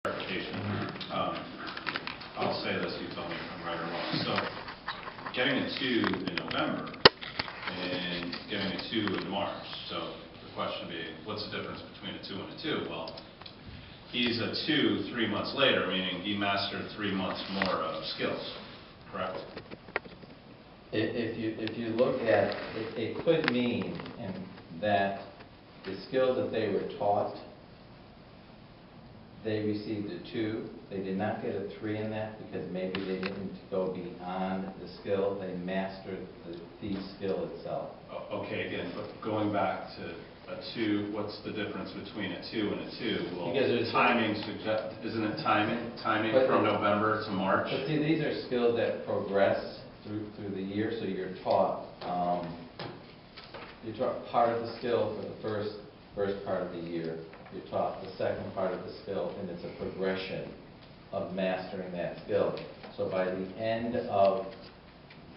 Clarification. I'll say this, you tell me if I'm right or wrong. So, getting a 2 in November and getting a 2 in March. So, the question being, what's the difference between a 2 and a 2? Well, he's a 2 3 months later, meaning he mastered 3 months more of skills, correct? If you look at it, it could mean that the skills that they were taught, they received a 2. They did not get a 3 in that because maybe they didn't go beyond the skill. They mastered the skill itself. Okay, again, but going back to a 2, what's the difference between a 2 and a 2? Well, because timing isn't it timing from November to March? But see, these are skills that progress through the year, so you're taught part of the skill for the first part of the year. You're taught the second part of the skill, and it's a progression of mastering that skill. So by the end of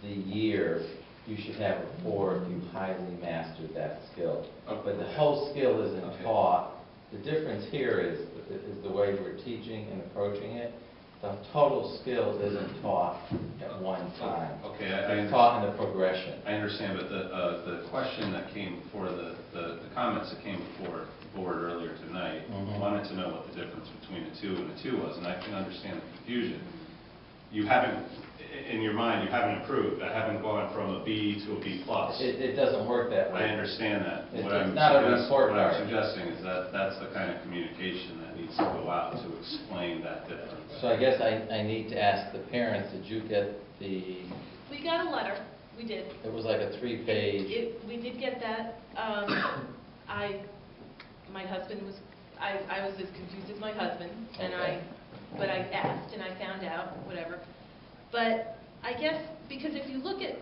the year, you should have a 4 if you highly mastered that skill. Okay. But the whole skill isn't taught. The difference here is the way we're teaching and approaching it. The total skill isn't taught at one time. Okay, it's taught in the progression. I understand, but the question that came before the comments that came before the board earlier tonight wanted to know what the difference between a 2 and a 2 was, and I can understand the confusion. You haven't, in your mind, you haven't improved. I haven't gone from a B to a B+. It doesn't work that way. I understand that. It's not a report card. What I'm suggesting is that that's the kind of communication that needs to go out to explain that difference. So I guess I need to ask the parents, did you get the... We got a letter. We did. It was like a 3-page... We did get that. My husband was... I was as confused as my husband, and okay. But I asked and I found out, whatever. But I guess, because if you look at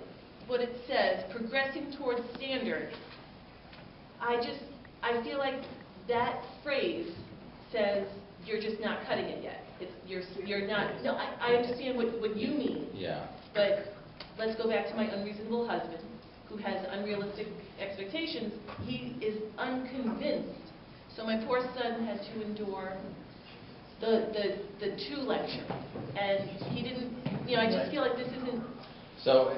what it says, progressing towards standard, I feel like that phrase says you're just not cutting it yet. You're not, no, I understand what you mean. Yeah. But let's go back to my unreasonable husband, who has unrealistic expectations. He is unconvinced. So my poor son had to endure the 2 lecture, and he didn't, I just feel like this isn't... So,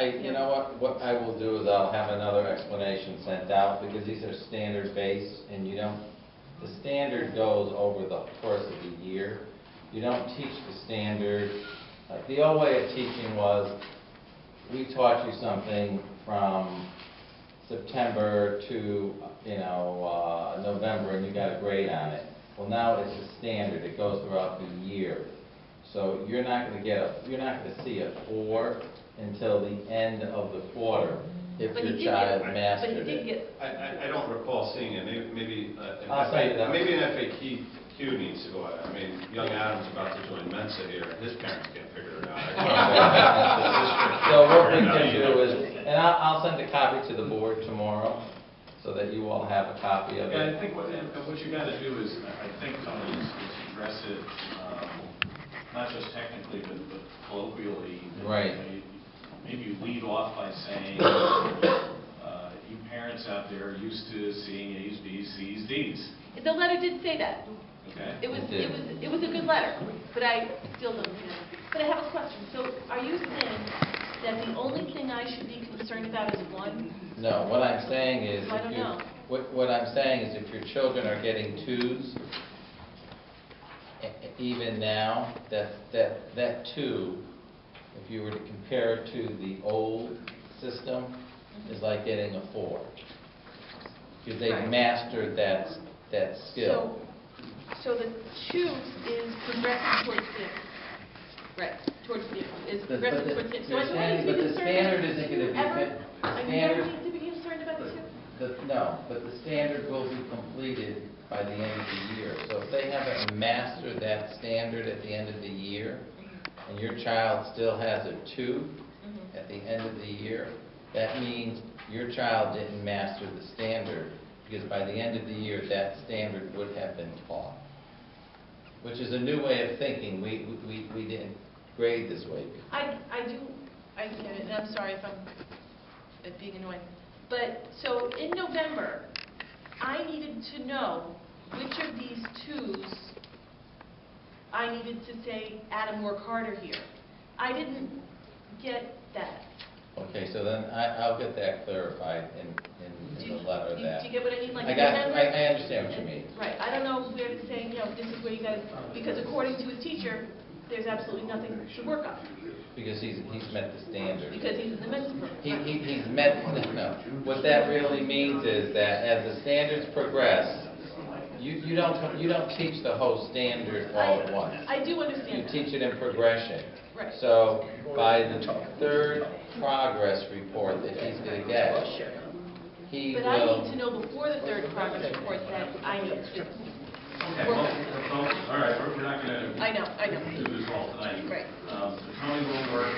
you know what I will do is I'll have another explanation sent out, because these are standard-based, and the standard goes over the course of the year. You don't teach the standard. Like the old way of teaching was, we taught you something from September to, November, and you got a grade on it. Well, now it's a standard. It goes throughout the year. So you're not going to see a 4 until the end of the quarter if your child mastered it. I don't recall seeing it. Maybe maybe an FAQ needs to go out. I mean, young Adam's about to join Mensa here, and his parents can't figure it out. So what we can do is, and I'll send a copy to the board tomorrow, so that you all have a copy of it. Yeah, I think what you got to do is, I think, Tony, is address it not just technically, but colloquially. Right. Maybe lead off by saying, you parents out there are used to seeing A's, B's, C's, D's. The letter did say that. Okay. It was a good letter, but I still don't. But I have a question. So, are you saying that the only thing I should be concerned about is 1? No, what I'm saying is, I don't know. What I'm saying is, if your children are getting 2s, even now, that 2, if you were to compare it to the old system, is like getting a 4, because they've mastered that skill. So the 2 is progressing towards the right, towards the is progressing towards the. So I don't need to be concerned. But the standard isn't going to be. I never need to be concerned about the 2. No, but the standard will be completed by the end of the year. So if they haven't mastered that standard at the end of the year, and your child still has a 2 at the end of the year, that means your child didn't master the standard, because by the end of the year, that standard would have been taught. Which is a new way of thinking. We didn't grade this way before. I get it, and I'm sorry if I'm being annoying. But, so in November, I needed to know which of these 2s I needed to say, Adam, work harder here. I didn't get that. Okay, so then I'll get that clarified in the letter that. Do you get what I mean? Like, I got, remember? I understand what you mean. Right, I don't know where to say, you know, this is where you gotta, because according to his teacher, there's absolutely nothing to work on, Because he's met the standard. because he's in the men's program. He's met, no, what that really means is that as the standards progress, you don't teach the whole standard all at once. I do You understand that. teach it in progression. Right. So by the third progress report that he's going to get, he But I will. need to know before the third progress report that I need to Okay, work well, on. all right, we're not going to I know. do this all tonight. Right. Tony will work